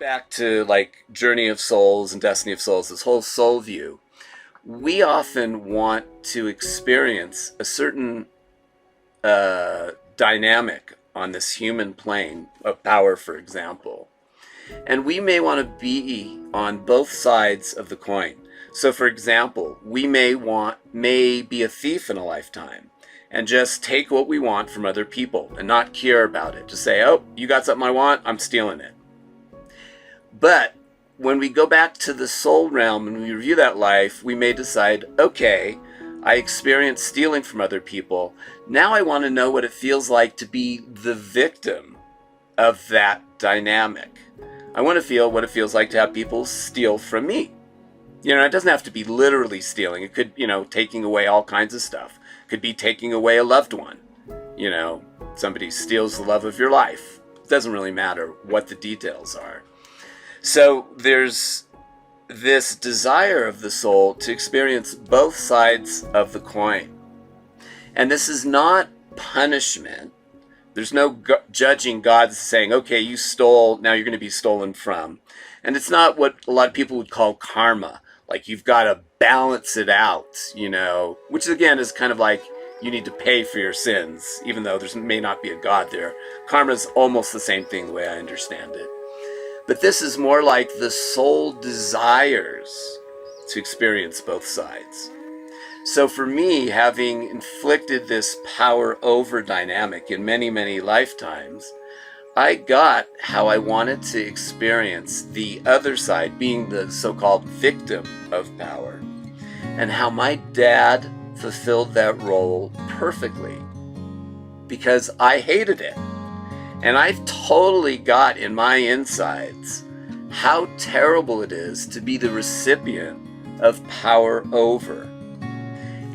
back to like Journey of Souls and Destiny of Souls, this whole soul view, we often want to experience a certain dynamic on this human plane of power, for example. And we may want to be on both sides of the coin. So for example, we may be a thief in a lifetime and just take what we want from other people and not care about it. Just say, oh, you got something I want, I'm stealing it. But when we go back to the soul realm and we review that life, we may decide, okay, I experienced stealing from other people. Now I want to know what it feels like to be the victim of that dynamic. I want to feel what it feels like to have people steal from me. You know, it doesn't have to be literally stealing. It could, taking away all kinds of stuff. It could be taking away a loved one. Somebody steals the love of your life. It doesn't really matter what the details are. So there's this desire of the soul to experience both sides of the coin. And this is not punishment. There's no judging God saying, okay, you stole, now you're going to be stolen from. And it's not what a lot of people would call karma. Like you've got to balance it out, which again is kind of like you need to pay for your sins, even though there may not be a God there. Karma is almost the same thing the way I understand it. But this is more like the soul desires to experience both sides. So for me, having inflicted this power over dynamic in many, many lifetimes, I got how I wanted to experience the other side, being the so-called victim of power, and how my dad fulfilled that role perfectly because I hated it. And I totally got in my insides how terrible it is to be the recipient of power over.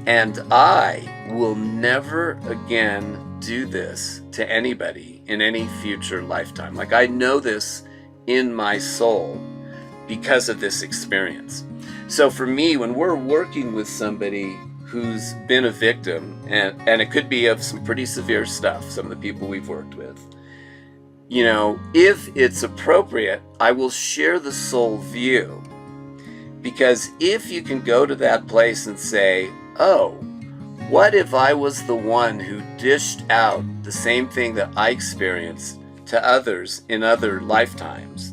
And I will never again do this to anybody in any future lifetime. Like I know this in my soul because of this experience. So for me, when we're working with somebody who's been a victim, and it could be of some pretty severe stuff, some of the people we've worked with, if it's appropriate, I will share the soul view. Because if you can go to that place and say, oh, what if I was the one who dished out the same thing that I experienced to others in other lifetimes?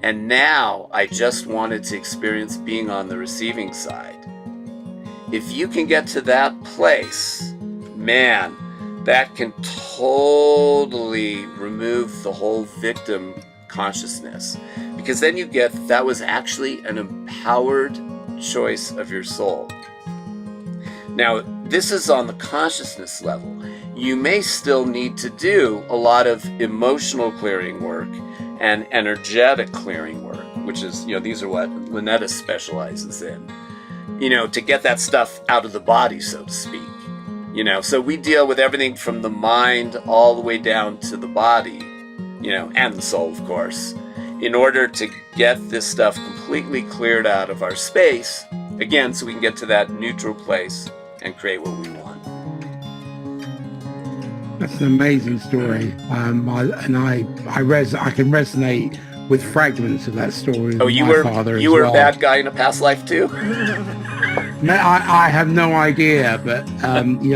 And now I just wanted to experience being on the receiving side. If you can get to that place, man, that can totally remove the whole victim consciousness. Because then you get that was actually an empowered choice of your soul. Now, this is on the consciousness level. You may still need to do a lot of emotional clearing work and energetic clearing work, which is, these are what Lynetta specializes in, to get that stuff out of the body, so to speak. So we deal with everything from the mind all the way down to the body, and the soul, of course, in order to get this stuff completely cleared out of our space, again, so we can get to that neutral place and create what we want. That's an amazing story. I can resonate with fragments of that story. Oh, you were a bad guy in a past life too? No, I have no idea, but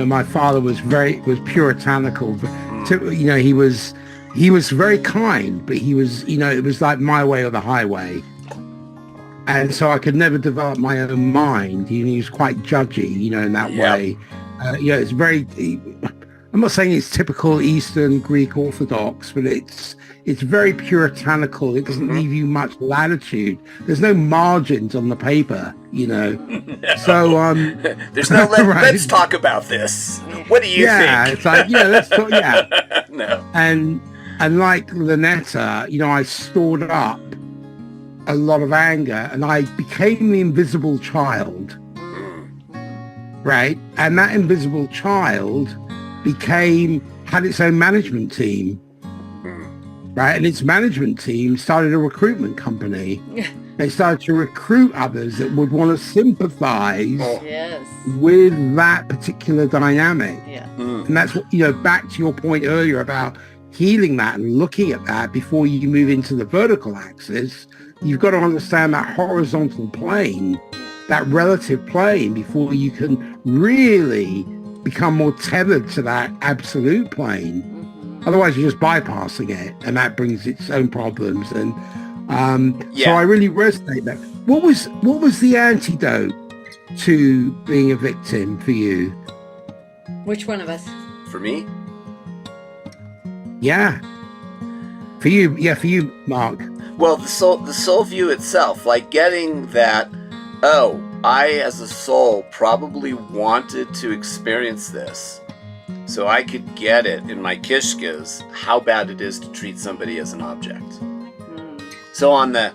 my father was puritanical. He was very kind, but he was, it was like my way or the highway. And so I could never develop my own mind. He was quite judgy, in that way. It's very. I'm not saying it's typical Eastern Greek Orthodox, but it's very puritanical. It doesn't leave you much latitude. There's no margins on the paper, No. So there's no right. Let's talk about this. What do you think? Yeah, it's like let's talk. Yeah. No. And like Lynetta, I stored up a lot of anger, and I became the invisible child. Right, and that invisible child had its own management team, right? And its management team started a recruitment company. They started to recruit others that would want to sympathize with that particular dynamic. Yeah. And that's what, back to your point earlier about healing that and looking at that before you move into the vertical axis, you've got to understand that horizontal plane, that relative plane, before you can really become more tethered to that absolute plane. Otherwise, you're just bypassing it, and that brings its own problems. And so I really resonate that. What was the antidote to being a victim for you? Which one of us? For me? Yeah. For you, Mark. Well, the soul view itself, like getting that, oh, I as a soul probably wanted to experience this, so I could get it in my kishkas, how bad it is to treat somebody as an object. So on the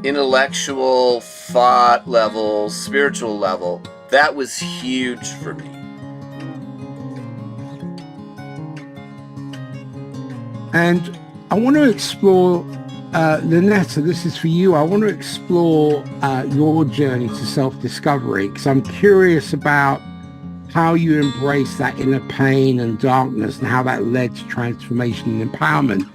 intellectual, thought level, spiritual level, that was huge for me. And I want to explore, Lynetta, this is for you. I want to explore your journey to self-discovery, because I'm curious about how you embrace that inner pain and darkness and how that led to transformation and empowerment.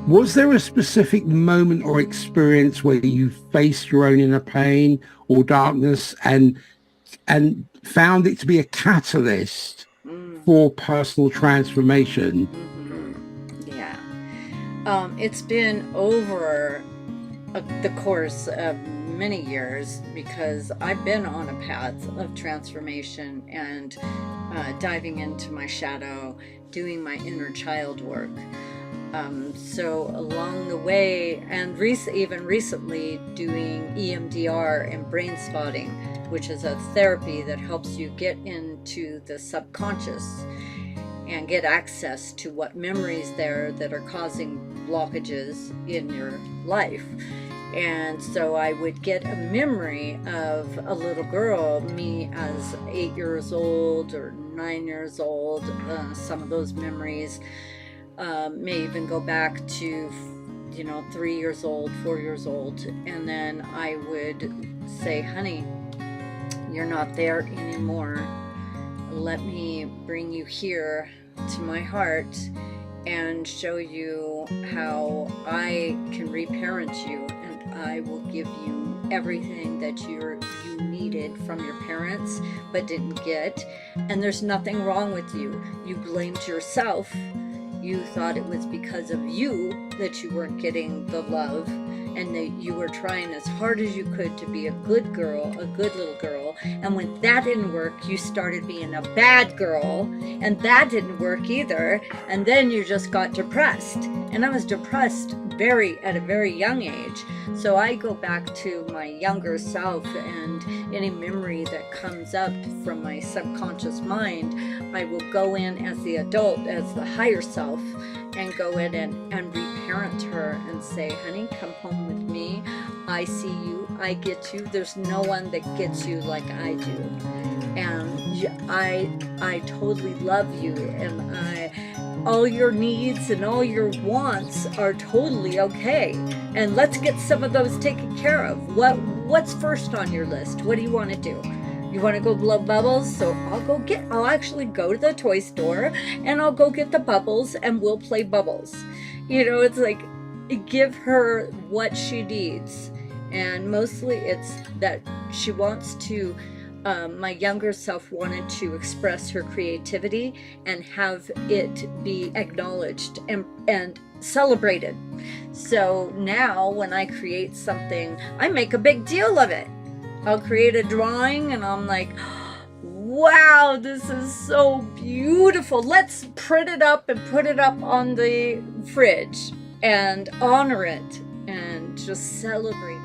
Was there a specific moment or experience where you faced your own inner pain or darkness and found it to be a catalyst for personal transformation? It's been over the course of many years, because I've been on a path of transformation and diving into my shadow, doing my inner child work. So along the way, and even recently, doing EMDR and brain spotting, which is a therapy that helps you get into the subconscious and get access to what memories there that are causing blockages in your life. And so I would get a memory of a little girl, me as 8 years old or 9 years old. Some of those memories may even go back to 3 years old, 4 years old. And then I would say, honey, you're not there anymore. Let me bring you here to my heart and show you how I can reparent you, and I will give you everything that you needed from your parents but didn't get. And there's nothing wrong with you. You blamed yourself. You thought it was because of you that you weren't getting the love, and that you were trying as hard as you could to be a good girl, a good little girl. And when that didn't work, you started being a bad girl, and that didn't work either. And then you just got depressed. And I was depressed at a very young age. So I go back to my younger self, and any memory that comes up from my subconscious mind, I will go in as the adult, as the higher self, and go in and reparent her and say, honey, come home with me. I see you. I get you. There's no one that gets you like I do. And I totally love you. And all your needs and all your wants are totally okay. And let's get some of those taken care of. What's first on your list? What do you want to do? You want to go blow bubbles? So I'll actually go to the toy store and I'll go get the bubbles and we'll play bubbles. It's like, give her what she needs. And mostly it's that she wants to, my younger self wanted to express her creativity and have it be acknowledged and celebrated. So now when I create something, I make a big deal of it. I'll create a drawing and I'm like, wow, this is so beautiful. Let's print it up and put it up on the fridge and honor it and just celebrate